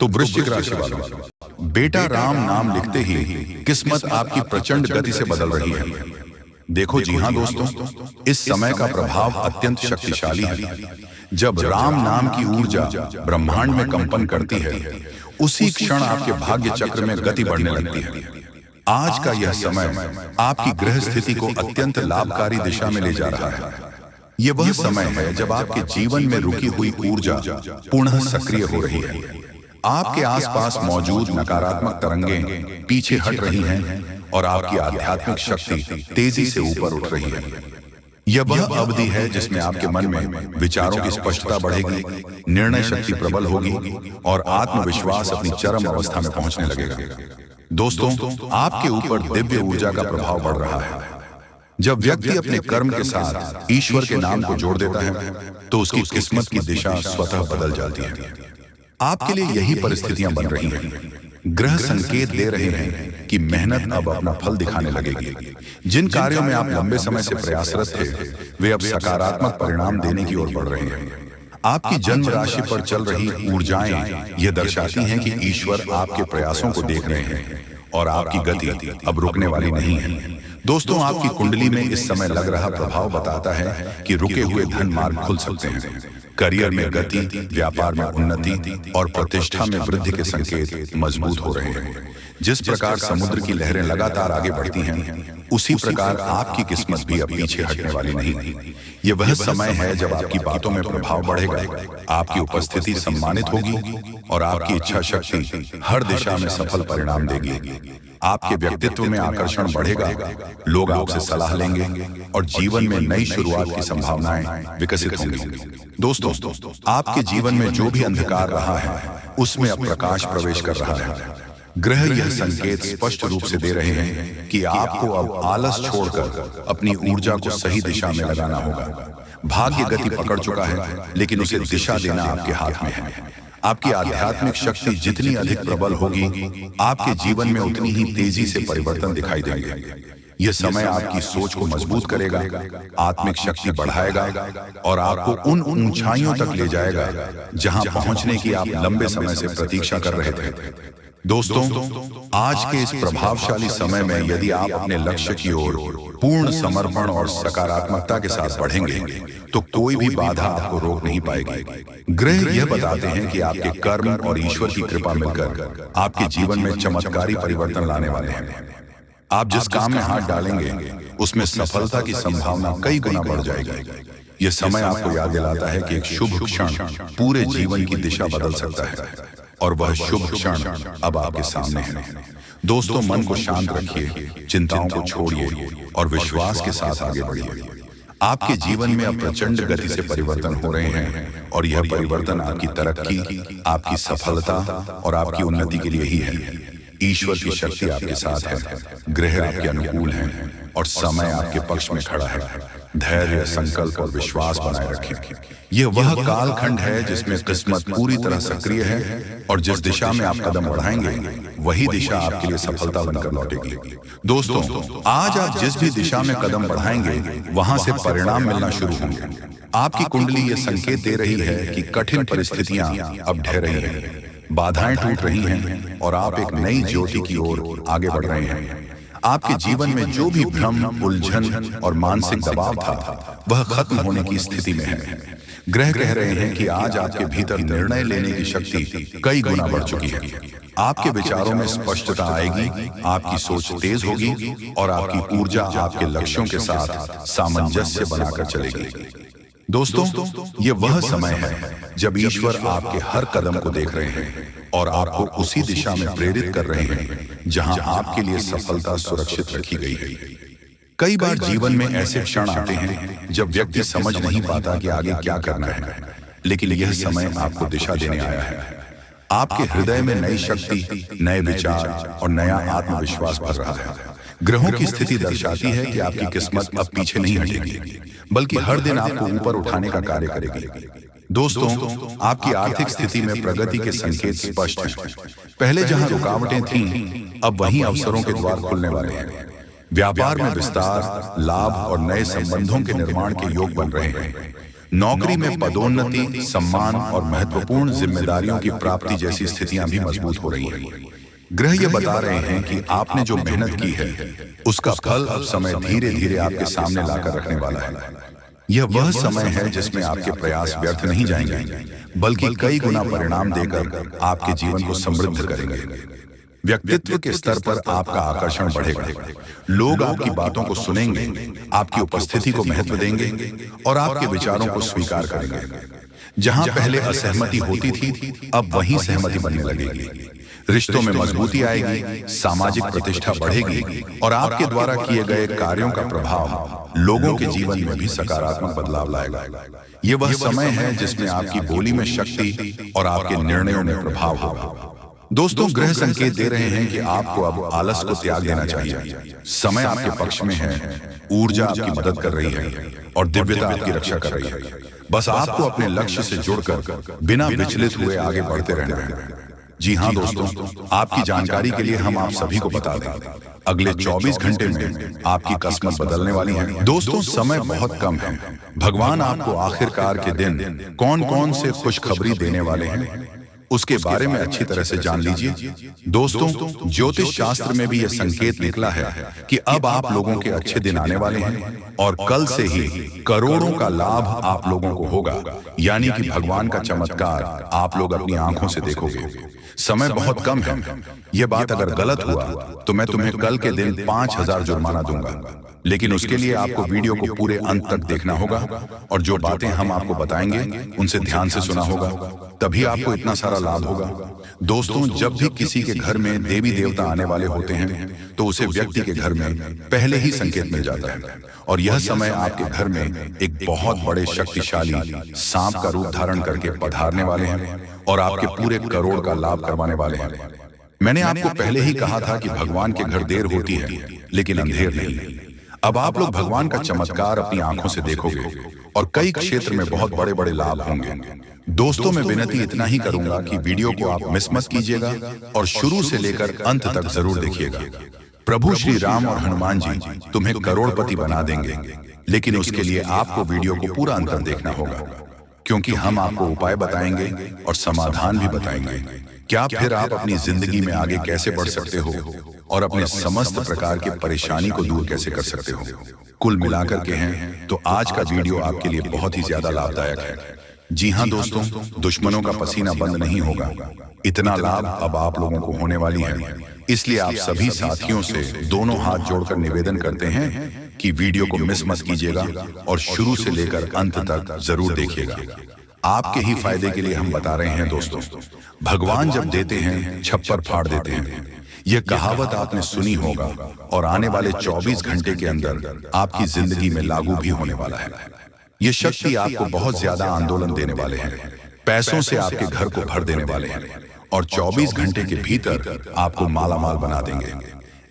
तो वृश्चिक राशि वालों, बेटा राम नाम लिखते ही किस्मत आपकी प्रचंड गति से बदल रही है। देखो जी हाँ दोस्तों, इस समय का प्रभाव अत्यंत शक्तिशाली है। जब राम नाम की ऊर्जा ब्रह्मांड में कंपन करती है, उसी क्षण आपके भाग्य चक्र में गति बढ़ने लगती है। आज का यह समय आपकी ग्रह स्थिति को अत्यंत लाभकारी दिशा में ले जा रहा है। यह वह समय है जब आपके जीवन में रुकी हुई ऊर्जा पुनः सक्रिय हो रही है। आपके आसपास मौजूद नकारात्मक तरंगें पीछे हट रही हैं और आपकी आध्यात्मिक शक्ति तेजी से ऊपर उठ रही है। यह वह अवधि है जिसमें आपके मन में विचारों की स्पष्टता बढ़ेगी, निर्णय शक्ति प्रबल होगी और आत्मविश्वास अपनी चरम अवस्था में पहुंचने लगेगा। दोस्तों, आपके ऊपर दिव्य ऊर्जा का प्रभाव बढ़ रहा है। जब व्यक्ति अपने कर्म के साथ ईश्वर के नाम को जोड़ देता है, तो उसकी किस्मत की दिशा स्वतः बदल जाती है। आपके लिए यही परिस्थितियां बन रही हैं। ग्रह संकेत दे रहे हैं कि मेहनत अब अपना फल दिखाने लगेगी। जिन कार्यों में आप लंबे समय से प्रयासरत थे, वे अब सकारात्मक परिणाम देने की ओर बढ़ रहे हैं। आपकी जन्म राशि पर चल रही ऊर्जाएं यह दर्शाती हैं कि ईश्वर आपके प्रयासों को देख रहे हैं और आपकी गति अब रुकने वाली नहीं है। दोस्तों, आपकी कुंडली में इस समय लग रहा प्रभाव बताता है कि रुके हुए धन मार्ग खुल सकते हैं। करियर में गति, व्यापार में उन्नति और प्रतिष्ठा में वृद्धि के संकेत मजबूत हो रहे हैं। जिस प्रकार समुद्र की लहरें लगातार आगे बढ़ती हैं, उसी प्रकार आपकी किस्मत भी अब पीछे हटने वाली नहीं। ये वह समय है जब आपकी बातों में प्रभाव बढ़ेगा, आपकी उपस्थिति सम्मानित होगी और आपकी इच्छा शक्ति हर दिशा में सफल परिणाम देगी। आपके व्यक्तित्व में आकर्षण बढ़ेगा, लोग आपसे सलाह लेंगे और जीवन में नई शुरुआत की संभावनाएं विकसित होंगी। दोस्तों, आपके जीवन में जो भी अंधकार रहा है, उसमें अब प्रकाश प्रवेश कर रहा है। ग्रह यह संकेत स्पष्ट रूप से दे रहे हैं कि आपको अब आलस छोड़कर अपनी ऊर्जा को सही दिशा में लगाना होगा। भाग्य गति पकड़ चुका है, लेकिन उसे दिशा देना आपके हाथ में है। आपकी आध्यात्मिक शक्ति जितनी अधिक प्रबल होगी, आपके जीवन में उतनी ही तेजी से परिवर्तन दिखाई देंगे। यह समय आपकी सोच को मजबूत करेगा, आत्मिक शक्ति बढ़ाएगा और आपको उन ऊंचाइयों तक ले जाएगा जहां पहुंचने की आप लंबे समय से प्रतीक्षा कर रहे थे। दोस्तों, आज के इस प्रभावशाली समय में यदि आप अपने लक्ष्य की ओर पूर्ण समर्पण और सकारात्मकता के साथ बढ़ेंगे, तो कोई भी बाधा आपको रोक नहीं पाएगी। ग्रह यह बताते हैं कि आपके कर्म और ईश्वर की कृपा मिलकर आपके जीवन में चमत्कारी परिवर्तन लाने वाले हैं। आप जिस काम में हाथ डालेंगे, उसमें सफलता की संभावना कई गुना बढ़ जाएगी। यह समय आपको याद दिलाता है कि एक शुभ क्षण पूरे जीवन की दिशा बदल सकता है और वह शुभ क्षण अब आपके सामने है। दोस्तों, मन को शांत रखिए, चिंताओं को छोड़िए और विश्वास के साथ आगे बढ़िए। आपके जीवन में अब प्रचंड गति से परिवर्तन हो रहे हैं और यह परिवर्तन आपकी तरक्की, आपकी सफलता और आपकी उन्नति के लिए ही है। ईश्वर की शक्ति आपके साथ है, ग्रह आपके अनुकूल हैं और समय आपके पक्ष में खड़ा है। धैर्य, संकल्प और विश्वास बनाए रखें। यह वह कालखंड है जिसमें किस्मत पूरी तरह सक्रिय है और जिस दिशा में आप कदम बढ़ाएंगे, वही दिशा आपके लिए सफलता बनकर लौटेगी। दोस्तों, आज आप जिस भी दिशा में कदम बढ़ाएंगे, वहां से परिणाम मिलना शुरू होंगे। आपकी कुंडली यह संकेत दे रही है कि कठिन परिस्थितियां अब ढह रही हैं, बाधाएं टूट रही हैं और आप एक नई ज्योति की ओर आगे बढ़ रहे हैं। आपके जीवन में जो भी भ्रम, उलझन और मानसिक दबाव था, वह खत्म होने की स्थिति में है। ग्रह कह रहे हैं कि आज आपके भीतर निर्णय लेने की शक्ति कई गुना बढ़ चुकी है। आपके विचारों में स्पष्टता आएगी, आपकी सोच तेज होगी और आपकी ऊर्जा आपके लक्ष्यों के साथ सामंजस्य बनाकर चलेगी। दोस्तों, ये वह समय है जब ईश्वर आपके हर कदम को देख रहे हैं और आपको उसी दिशा में प्रेरित कर रहे हैं जहां आपके लिए सफलता सुरक्षित रखी गई है। कई बार जीवन में ऐसे क्षण आते हैं जब व्यक्ति समझ नहीं पाता कि आगे क्या करना है, लेकिन यह समय आपको दिशा देने आया है। आपके हृदय में नई शक्ति, नए विचार और नया आत्मविश्वास भर रहा है। ग्रहों की स्थिति दर्शाती है कि आपकी किस्मत अब पीछे नहीं हटेगी, बल्कि हर दिन आपको ऊपर उठाने का कार्य करेगी। दोस्तों, आपकी आर्थिक स्थिति में प्रगति के संकेत स्पष्ट हैं। पहले जहां रुकावटें थीं, अब वहीं अवसरों के द्वार खुलने वाले हैं। व्यापार में विस्तार, लाभ और नए संबंधों के निर्माण के योग बन रहे हैं। नौकरी में पदोन्नति, सम्मान और महत्वपूर्ण जिम्मेदारियों की प्राप्ति जैसी स्थितियां भी मजबूत हो रही हैं। ग्रह ये बता रहे हैं कि आपने जो मेहनत की है उसका फल अब समय धीरे धीरे आपके सामने लाकर रखने वाला है। यह वह समय है जिसमें आपके प्रयास व्यर्थ नहीं जाएंगे, बल्कि कई गुना परिणाम देकर आपके जीवन को समृद्ध करेंगे। व्यक्तित्व के स्तर पर आपका आकर्षण बढ़ेगा। लोग आपकी बातों को सुनेंगे, आपकी उपस्थिति को महत्व देंगे और आपके विचारों को स्वीकार करेंगे। जहां पहले असहमति होती थी, अब वहीं सहमति बनने लगेगी। रिश्तों में मजबूती आएगी, सामाजिक प्रतिष्ठा बढ़ेगी और आपके द्वारा किए गए कार्यों का प्रभाव लोगों के जीवन में भी सकारात्मक बदलाव लाएगा। ये वह समय है जिसमें आपकी बोली में शक्ति और आपके निर्णयों में प्रभाव होगा। दोस्तों, ग्रह संकेत दे रहे हैं कि आपको अब आलस को त्याग देना चाहिए। समय आपके पक्ष में है, ऊर्जा आपकी मदद कर रही है और दिव्यता आपकी रक्षा कर रही है। बस आपको अपने लक्ष्य से जुड़कर बिना विचलित हुए आगे बढ़ते रहना है। जी हाँ दोस्तों, आपकी जानकारी के लिए हम आप सभी को बता दें, अगले 24 घंटे में आपकी किस्मत बदलने वाली है। दोस्तों, समय बहुत कम है। भगवान आपको आखिरकार के दिन कौन कौन से खुशखबरी देने वाले हैं उसके बारे में अच्छी तरह से जान लीजिए। दोस्तों, ज्योतिष शास्त्र में भी यह संकेत निकला है कि अब आप लोगों के अच्छे दिन आने वाले हैं और कल से ही करोड़ों का लाभ आप लोगों को होगा। यानी कि भगवान का चमत्कार आप लोग अपनी आंखों से देखोगे। समय बहुत कम है। यह बात अगर गलत हुआ तो मैं तुम्हें कल के दिन 5000 जुर्माना दूंगा, लेकिन उसके लिए आपको वीडियो को पूरे अंत तक देखना होगा और जो बातें हम आपको बताएंगे उनसे ध्यान से सुना होगा, तभी आपको इतना सारा लाभ होगा। दोस्तों, जब भी किसी के घर में देवी देवता आने वाले होते हैं तो उसे व्यक्ति के घर में पहले ही संकेत मिल जाता है और यह समय आपके घर में एक बहुत बड़े शक्तिशाली सांप का रूप धारण करके पधारने वाले हैं और आपके पूरे करोड़ का लाभ करवाने वाले हैं। मैंने आपको पहले ही कहा था कि भगवान के घर देर होती है लेकिन अंधेर नहीं। अब आप लोग भगवान का चमत्कार अपनी आंखों से देखोगे और कई क्षेत्र में बहुत बड़े बड़े लाभ होंगे। दोस्तों, मैं विनती इतना ही करूंगा कि वीडियो को आप मिस मत कीजिएगा और शुरू से लेकर अंत तक जरूर देखिएगा। प्रभु श्री राम और हनुमान जी तुम्हें करोड़पति बना देंगे, लेकिन उसके लिए आपको वीडियो को पूरा अंत देखना होगा, क्योंकि हम आपको उपाय बताएंगे और समाधान भी बताएंगे। क्या फिर आप अपनी जिंदगी में आगे कैसे बढ़ सकते हो और अपने समस्त प्रकार की परेशानी को दूर कैसे कर सकते हो। कुल मिलाकर के हैं तो आज का वीडियो आपके लिए बहुत ही ज्यादा लाभदायक है। जी हाँ दोस्तों, दुश्मनों का पसीना बंद नहीं होगा। इतना लाभ अब आप लोगों को होने वाली है। इसलिए आप सभी साथियों से दोनों हाथ जोड़कर निवेदन करते हैं कि वीडियो को मिस मत कीजिएगा और शुरू से लेकर अंत तक जरूर देखिएगा। आपके ही फायदे के लिए हम बता रहे हैं दोस्तों, भगवान जब देते हैं छप्पर फाड़ देते हैं। यह कहावत आपने सुनी होगा और आने वाले 24 घंटे के अंदर आपकी जिंदगी में लागू भी होने वाला है। ये शक्ति आपको बहुत ज्यादा आंदोलन देने वाले हैं, पैसों से आपके घर को भर देने वाले हैं और 24 घंटे के भीतर आपको मालामाल बना देंगे।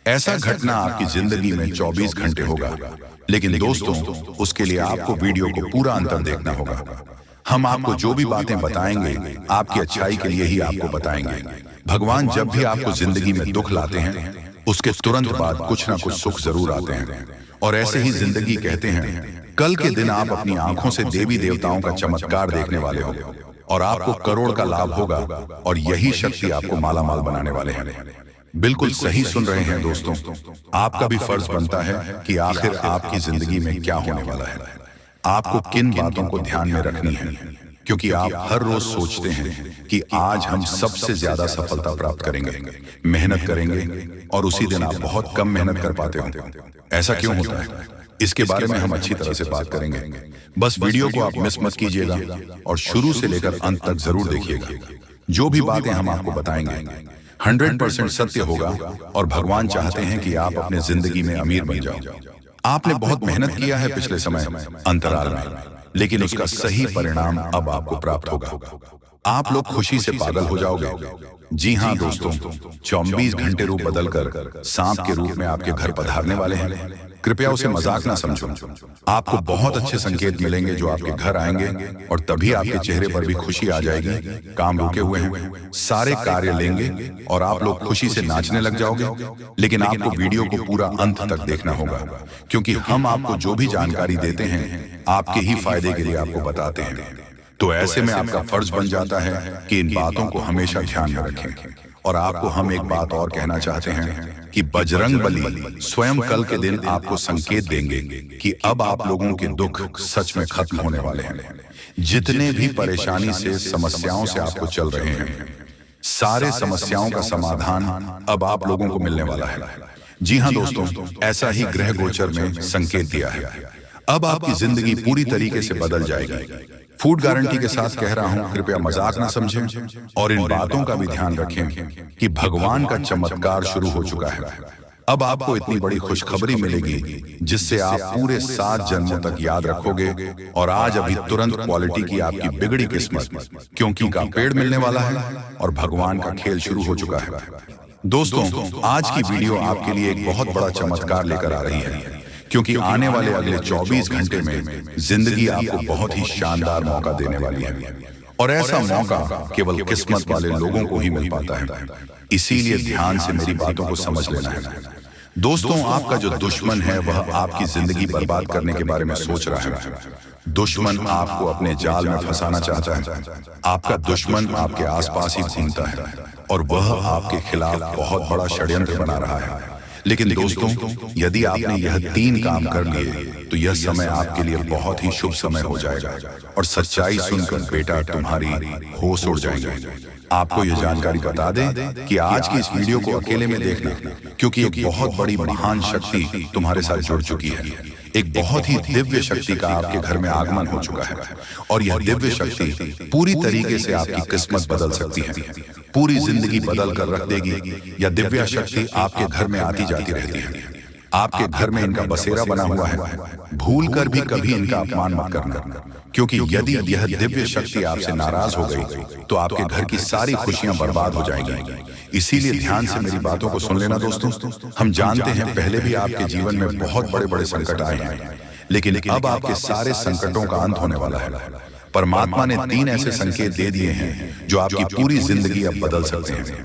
ऐसा घटना आपकी जिंदगी में 24 घंटे होगा, लेकिन दोस्तों उसके लिए आपको वीडियो को पूरा अंतर देखना होगा। हम आपको जो भी बातें बताएंगे आपकी अच्छाई के लिए ही आपको बताएंगे। भगवान जब भी आपको जिंदगी में दुख लाते हैं उसके तुरंत बाद कुछ ना कुछ सुख जरूर आते हैं और ऐसे ही जिंदगी कहते हैं। कल के दिन आप अपनी आंखों से देवी देवताओं का चमत्कार देखने वाले हो और आपको करोड़ का लाभ होगा और यही शक्ति आपको मालामाल बनाने वाले हैं। बिल्कुल सही सुन रहे हैं दोस्तों, आपका भी फर्ज बनता है कि आखिर आपकी जिंदगी में क्या होने वाला है। आपको किन बातों को ध्यान में रखनी है, क्योंकि आप हर रोज सोचते हैं कि आज हम सबसे ज्यादा सफलता प्राप्त करेंगे, मेहनत करेंगे और उसी दिन आप बहुत कम मेहनत कर पाते हो। ऐसा क्यों होता है, इसके बारे में हम अच्छी तरह से बात करेंगे। बस वीडियो को आप मिस मत कीजिएगा और शुरू से लेकर अंत तक जरूर देखिएगा। जो भी बातें हम आपको बताएंगे 100% सत्य होगा और भगवान चाहते हैं कि आप अपने जिंदगी में अमीर बन जाओ। आपने बहुत मेहनत किया है पिछले समय अंतराल में, लेकिन उसका सही परिणाम अब आपको प्राप्त होगा। आप लोग खुशी से पागल हो जाओगे। जी हाँ दोस्तों, 24 घंटे रूप बदलकर सांप के रूप में आपके घर पधारने वाले हैं। कृपया उसे मजाक ना समझो। आपको बहुत अच्छे संकेत मिलेंगे जो आपके घर आएंगे और तभी आपके चेहरे पर भी खुशी आ जाएगी। काम रुके हुए हैं, सारे कार्य लेंगे और आप लोग खुशी से नाचने लग जाओगे। लेकिन आपको वीडियो को पूरा अंत तक देखना होगा, क्योंकि हम आपको जो भी जानकारी देते हैं आपके ही फायदे के लिए आपको बताते हैं। तो ऐसे में आपका फर्ज बन जाता है कि इन बातों को हमेशा ध्यान में रखें। और आपको हम एक बात और कहना चाहते हैं कि बजरंग बली स्वयं कल के दिन आपको संकेत देंगे कि अब आप लोगों के दुख सच में खत्म होने वाले हैं। जितने भी परेशानी से, समस्याओं से आपको चल रहे हैं, सारे समस्याओं का समाधान अब आप लोगों को मिलने वाला है। जी हाँ दोस्तों, ऐसा ही ग्रह गोचर में संकेत दिया है। अब आपकी जिंदगी पूरी तरीके से बदल जाएगी। फूड गारंटी के साथ कह रहा हूं, कृपया मजाक ना समझें और इन बातों का भी ध्यान रखें कि भगवान का चमत्कार शुरू हो चुका है। अब आपको इतनी बड़ी खुशखबरी मिलेगी जिससे आप पूरे 7 जन्मों तक याद रखोगे। और आज अभी तुरंत क्वालिटी की आपकी बिगड़ी किस्मत, क्योंकि का पेड़ मिलने वाला है और भगवान का खेल शुरू हो चुका है। दोस्तों, आज की वीडियो आपके लिए एक बहुत बड़ा चमत्कार लेकर आ रही है, क्योंकि आने वाले अगले 24 घंटे में जिंदगी आपको बहुत ही शानदार मौका देने वाली है। और ऐसा मौका केवल किस्मत वाले लोगों को ही मिल पाता है। इसीलिए ध्यान से मेरी बातों को समझ लेना है। दोस्तों, आपका जो दुश्मन है वह आपकी जिंदगी बर्बाद करने के बारे में सोच रहा है। दुश्मन आपको अपने जाल में फंसाना चाहता है। आपका दुश्मन आपके आसपास ही घूमता है और वह आपके खिलाफ बहुत बड़ा षड्यंत्र बना रहा है। लेकिन दोस्तों, यदि आपने यह 3 काम कर लिए तो यह समय आपके लिए बहुत ही शुभ समय हो जाएगा और सच्चाई सुनकर बेटा तुम्हारी होश उड़ जाएंगे। आपको यह जानकारी बता दें कि आज की इस वीडियो को अकेले में देखना, क्योंकि एक बहुत बड़ी महान शक्ति तुम्हारे साथ जुड़ चुकी है। एक बहुत ही दिव्य शक्ति का आपके घर में आगमन हो चुका है और यह दिव्य शक्ति पूरी तरीके से आपकी किस्मत बदल सकती है, पूरी जिंदगी बदल कर रख देगी। यह दिव्य शक्ति आपके घर में आती जाती रहती है। आपके घर में इनका बसेरा बना हुआ है। भूल कर भी कभी इनका अपमान मत करना, क्योंकि यदि यह दिव्य शक्ति आपसे नाराज हो गई तो आपके घर की सारी खुशियां बर्बाद हो जाएंगी। इसीलिए ध्यान से मेरी बातों को सुन लेना दोस्तों। हम जानते हैं पहले भी आपके जीवन में बहुत बड़े बड़े संकट आए हैं, लेकिन अब आपके सारे संकटों का अंत होने वाला है। परमात्मा ने 3 ऐसे संकेत दे दिए हैं जो आपकी पूरी जिंदगी अब बदल सकते हैं।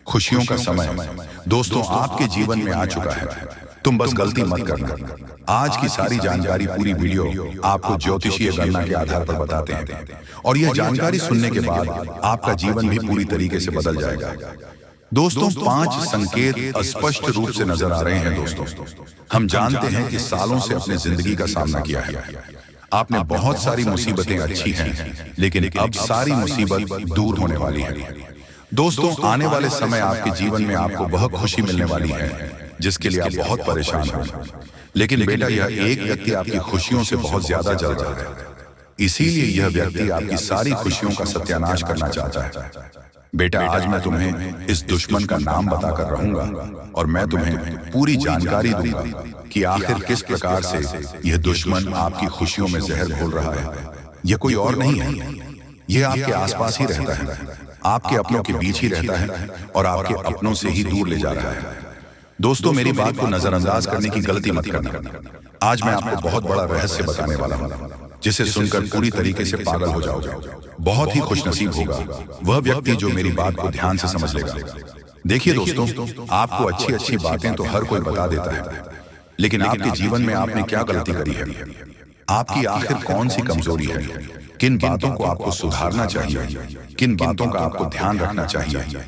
खुशियों का समय दोस्तों आपके जीवन में आ चुका है। तुम बस गलती मत करना। आज की सारी जानकारी, पूरी वीडियो आपको ज्योतिषीय गणना के आधार पर बताते हैं और यह जानकारी सुनने के बाद आपका जीवन भी पूरी तरीके से बदल जाएगा। दोस्तों, 5 संकेत स्पष्ट रूप से नजर आ रहे हैं। दोस्तों, हम जानते हैं कि सालों से अपने जिंदगी का सामना किया है। आपने बहुत सारी मुसीबतें अच्छी हैं, लेकिन अब सारी मुसीबत दूर होने वाली है। दोस्तों, आने वाले समय आपके जीवन में आपको वह खुशी मिलने वाली है जिसके लिए आप बहुत परेशान हैं। लेकिन बेटा, यह एक व्यक्ति आपकी खुशियों से बहुत ज्यादा जल रहा है। इसीलिए यह व्यक्ति आपकी सारी खुशियों का सत्यानाश करना चाहता है। बेटा, आज मैं तुम्हें इस दुश्मन का नाम बताकर रहूंगा और मैं तुम्हें पूरी जानकारी दूंगा कि आखिर किस प्रकार से यह दुश्मन आपकी खुशियों में जहर घोल रहा है। यह कोई और नहीं है, यह आपके आसपास ही रहता है, आपके अपनों के बीच ही रहता है और आपके अपनों से ही दूर ले जा रहा है। दोस्तों, मेरी बात को नजरअंदाज करने की गलती मत करना। आज मैं आपको बहुत बड़ा रहस्य बताने वाला हूँ, जिसे सुनकर पूरी तरीके से पागल हो जाओगे। बहुत ही खुशनसीब होगा वह व्यक्ति जो मेरी बात को ध्यान से समझ लेगा। देखिए दोस्तों, आपको अच्छी अच्छी बातें तो हर कोई बता देता है, लेकिन आपके जीवन में आपने क्या गलती करी है? आपकी आखिर कौन सी कमजोरी है? किन बातों को आपको सुधारना चाहिए? किन बातों का आपको ध्यान रखना चाहिए?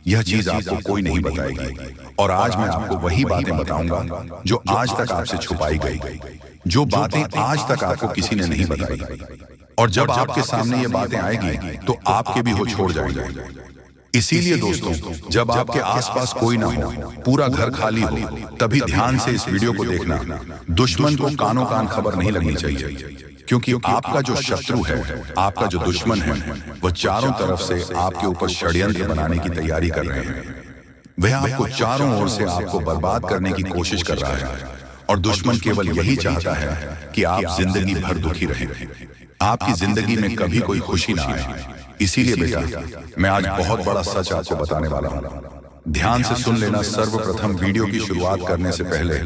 यह चीज आपको कोई नहीं बताएगी और आज मैं आपको वही बातें बताऊंगा जो आज तक आपसे छुपाई गई, जो बातें आज तक आपको किसी ने नहीं बताई। और जब आपके सामने ये बातें आएगी तो आपके भी हो छोड़ जाएंगे। इसीलिए दोस्तों, जब आपके आसपास कोई ना हो, पूरा घर खाली हो, तभी ध्यान से इस वीडियो को देखना। दुश्मन को कानों कान खबर नहीं लगनी चाहिए, क्योंकि आपका जो शत्रु है, आपका जो दुश्मन है, वह चारों तरफ से आपके ऊपर षड्यंत्र बनाने की तैयारी कर रहे हैं। वह आपको चारों ओर से आपको बर्बाद करने की कोशिश कर रहा है और दुश्मन केवल यही चाहता है कि आप जिंदगी भर दुखी रहें, आपकी जिंदगी में कभी कोई खुशी ना आए। इसीलिए बेटा, मैं आज बहुत बड़ा सच आपको बताने वाला हूँ। ध्यान से सुन लेना। सर्वप्रथम वीडियो की शुरुआत करने से पहले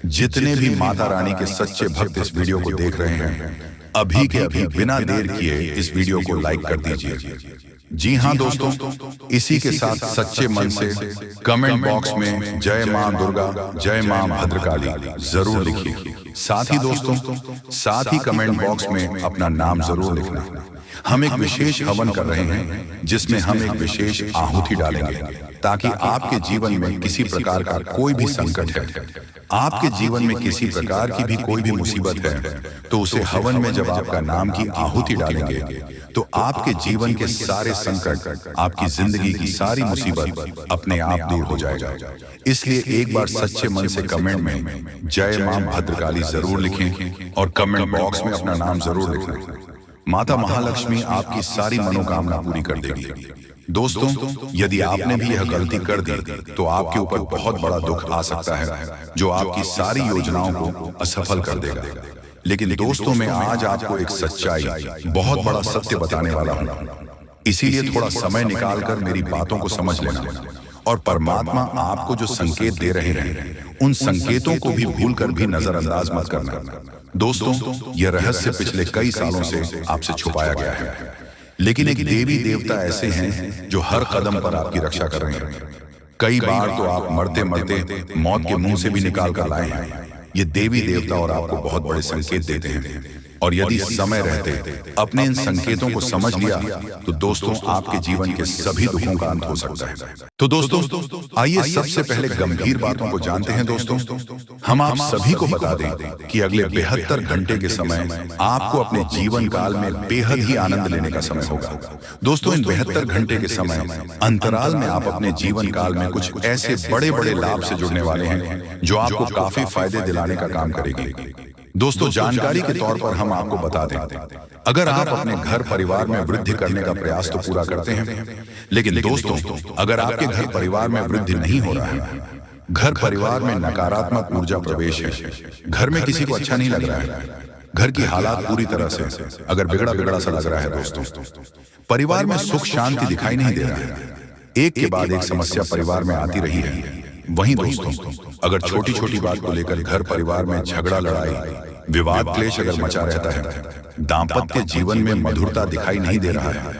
जितने भी माता रानी के सच्चे भक्त इस वीडियो को देख रहे हैं, अभी के अभी बिना देर किए इस वीडियो को लाइक कर दीजिए। जी हाँ दोस्तों, इसी के साथ सच्चे मन से कमेंट बॉक्स में जय मां दुर्गा, जय मां भद्रकाली जरूर लिखिए। साथ ही दोस्तों, साथ ही कमेंट बॉक्स में अपना नाम जरूर लिखना। हम एक विशेष हवन कर रहे हैं जिसमें हम एक विशेष आहुति डालेंगे, ताकि आपके जीवन में किसी प्रकार का कोई भी संकट है, आपके जीवन में किसी प्रकार की भी कोई भी मुसीबत है, तो उसे हवन में जब आपका नाम की आहुति डालेंगे तो आपके जीवन के सारे संकट, आपकी जिंदगी की सारी मुसीबत अपने आप दूर हो जाएगा। इसलिए एक बार सच्चे मन से कमेंट में जय मां भद्रकाली जरूर लिखें और कमेंट बॉक्स में अपना नाम जरूर लिखें। माता महालक्ष्मी आपकी सारी मनोकामना पूरी कर देगी। दोस्तों, यदि आपने भी यह गलती कर दी तो आपके ऊपर बहुत बड़ा दुख आ सकता है, जो आपकी सारी योजनाओं को असफल कर देगा। लेकिन दोस्तों, मैं आज आपको एक सच्चाई, बहुत बड़ा सत्य बताने वाला हूँ। इसीलिए थोड़ा समय निकालकर मेरी बातों को समझ लेना और परमात्मा आपको जो संकेत दे रहे हैं, उन संकेतों को भी भूलकर भी नजरअंदाज मत करना। दोस्तों, यह रहस्य पिछले कई सालों से आपसे छुपाया गया है, लेकिन एक देवी देवता ऐसे हैं जो हर कदम पर आपकी रक्षा कर रहे हैं। कई बार तो आप मरते मरते मौत के मुंह से भी निकाल कर लाए हैं। ये देवी देवता और आपको बहुत बड़े संकेत देते हैं, और यदि समय रहते अपने इन संकेतों को समझ लिया तो दोस्तों, आपके जीवन के सभी दुखों का अंत हो सकता है। तो दोस्तों, आइए सबसे पहले गंभीर बातों को जानते हैं। दोस्तों, हम आप सभी को बता दें कि अगले 72 घंटे के समय आपको अपने जीवन काल में बेहद ही आनंद लेने का समय होगा। दोस्तों, इन 72 घंटे के समय अंतराल में आप अपने जीवन काल में कुछ ऐसे बड़े बड़े लाभ से जुड़ने वाले हैं जो आपको काफी फायदे दिलाने का काम करेगी। दोस्तों, जानकारी के तौर पर हम आपको बता दें, अगर आप अपने घर परिवार में वृद्धि करने का प्रयास तो पूरा करते हैं, लेकिन दोस्तों, अगर आपके घर परिवार में वृद्धि नहीं हो रहा है, घर परिवार में नकारात्मक ऊर्जा प्रवेश है, घर में किसी को अच्छा नहीं लग रहा है, घर की हालात पूरी तरह से अगर बिगड़ा बिगड़ा सा लग रहा है, दोस्तों, परिवार में सुख शांति दिखाई नहीं दे रहा है, एक के बाद एक समस्या परिवार में आती रही है। वहीं दोस्तों, अगर छोटी छोटी बात को लेकर घर परिवार में झगड़ा, लड़ाई, विवाद, क्लेश अगर मचा रहता है, दाम्पत्य जीवन में मधुरता दिखाई नहीं दे रहा है,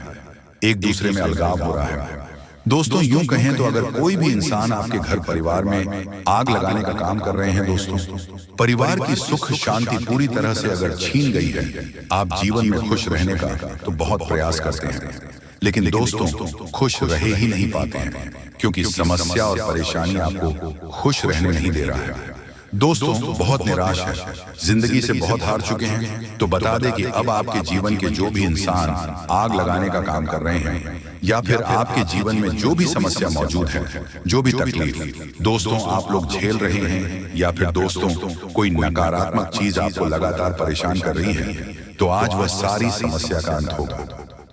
एक दूसरे में अलगाव हो रहा है, दोस्तों, यूं कहें तो अगर कोई भी इंसान आपके घर परिवार में आग लगाने का काम कर रहे हैं, दोस्तों, परिवार की सुख शांति पूरी तरह से अगर छीन गई है, आप जीवन में खुश रहने का तो बहुत प्रयास करते हैं, लेकिन दोस्तों, खुश रहे ही नहीं पाते हैं, क्योंकि समस्या और परेशानी आपको खुश रहने नहीं दे रहा है। दोस्तों, बहुत निराश है, जिंदगी से बहुत हार चुके हैं, तो बता दें कि अब आपके जीवन के जो भी इंसान आग लगाने का काम कर रहे हैं, या फिर आपके जीवन में जो भी समस्या मौजूद है, जो भी तकलीफ दोस्तों आप लोग झेल रहे हैं, या फिर दोस्तों कोई नकारात्मक चीज आपको लगातार परेशान कर रही है, तो आज वह सारी समस्या का अंत होगा,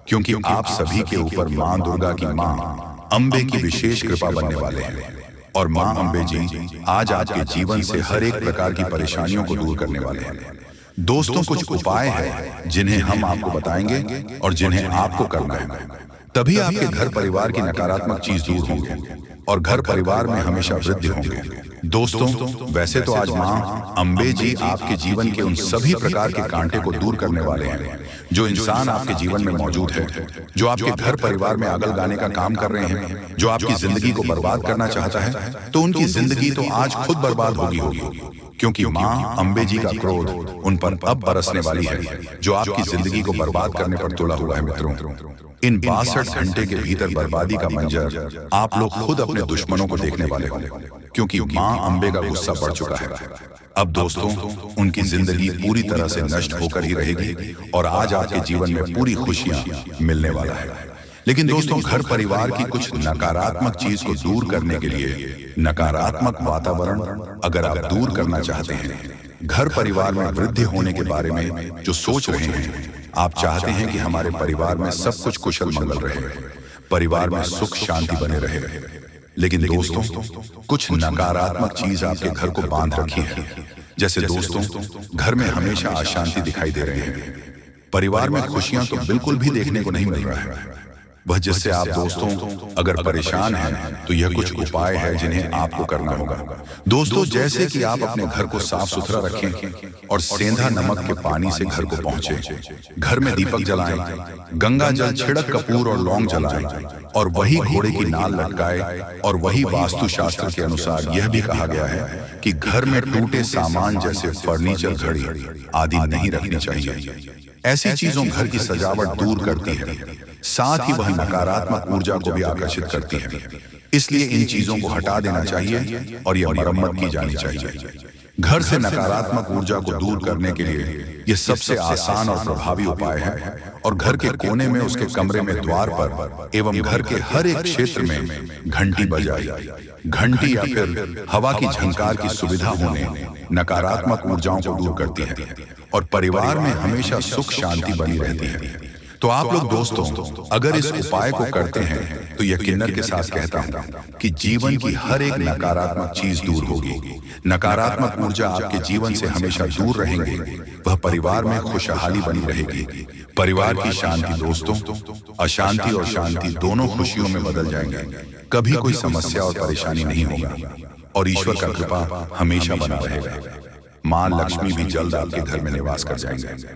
क्योंकि आप सभी के ऊपर मां दुर्गा की मां अंबे की विशेष कृपा बनने वाले हैं। और मां अंबे जी आज आपके जीवन से हर एक प्रकार की परेशानियों को दूर करने वाले हैं। दोस्तों, कुछ उपाय हैं जिन्हें हम आपको बताएंगे और जिन्हें आपको करना है, तभी आपके घर परिवार की नकारात्मक चीज दूर होंगे और घर परिवार में हमेशा वृद्धि होंगे। दोस्तों, वैसे तो आज मां अंबे जी आपके जीवन के उन सभी प्रकार के कांटे को दूर करने वाले हैं जो इंसान आपके जीवन में मौजूद है, जो आपके घर परिवार में आग लगाने का काम कर रहे हैं, जो आपकी जिंदगी को बर्बाद करना चाहता है, तो उनकी जिंदगी तो आज खुद बर्बाद होगी, क्योंकि मां अंबे जी का क्रोध उन पर अब बरसने वाली है, जो आपकी जिंदगी को बर्बाद करने पर तुला हुआ है। मित्रों, इन 62 घंटे के भीतर बर्बादी का मंजर आप लोग खुद अपने दुश्मनों को देखने वाले हो, क्योंकि मां अंबे का गुस्सा बढ़ चुका है। अब दोस्तों, उनकी जिंदगी पूरी तरह से नष्ट होकर ही रहेगी और आज आपके जीवन में पूरी खुशियां मिलने वाला है। लेकिन दोस्तों, घर परिवार की कुछ नकारात्मक चीज को दूर करने के लिए, नकारात्मक वातावरण अगर आप दूर करना चाहते हैं, घर परिवार में वृद्धि होने के बारे में जो सोच रहे हैं, आप चाहते हैं कि हमारे परिवार में सब कुछ कुशल मंगल रहे, परिवार में सुख शांति बने रहे, लेकिन दोस्तों कुछ नकारात्मक चीज आपके घर को बांध रखी है। जैसे दोस्तों, घर में हमेशा अशांति दिखाई दे रहे हैं, परिवार में खुशियां तो बिल्कुल भी देखने को नहीं मिल रहा है। वह जिससे आप दोस्तों अगर परेशान हैं तो यह कुछ उपाय है जिन्हें आपको करना होगा। दोस्तों, जैसे कि आप अपने घर को साफ सुथरा रखें और सेंधा नमक के पानी से घर को पहुंचे, घर में दीपक जलाएं, गंगा जल छिड़क कपूर और लौंग जलाएं और वही घोड़े की नाल लटकाए। और वही वास्तु शास्त्र के अनुसार यह भी कहा गया है कि घर में टूटे सामान जैसे फर्नीचर, घड़ी आदि नहीं रखनी चाहिए। ऐसी चीजों घर की सजावट दूर करती है, साथ ही वह नकारात्मक ऊर्जा को भी आकर्षित करती है। इसलिए इन चीजों को हटा देना चाहिए और यह मरम्मत की जानी चाहिए। घर से नकारात्मक ऊर्जा को दूर करने के लिए यह सबसे आसान और प्रभावी उपाय है। और घर के कोने में, उसके कमरे में, द्वार पर एवं घर के हर एक क्षेत्र में घंटी बजाई। घंटी या फिर हवा की झंकार की सुविधा होने नकारात्मक ऊर्जाओं को दूर करती है और परिवार में हमेशा सुख शांति बनी रहती है। तो आप लोग दोस्तों अगर इस उपाय को करते हैं तो यकीनन के साथ कहता हूं कि जीवन की हर एक नकारात्मक चीज दूर होगी। नकारात्मक ऊर्जा आपके जीवन से हमेशा दूर रहेंगे। वह परिवार में खुशहाली बनी रहेगी। परिवार की शांति दोस्तों, अशांति और शांति दोनों खुशियों में बदल जाएंगे। कभी कोई समस्या और परेशानी नहीं होगा और ईश्वर का कृपा हमेशा बना रहेगा। मां लक्ष्मी भी जल्द आपके घर में निवास कर जाएंगे।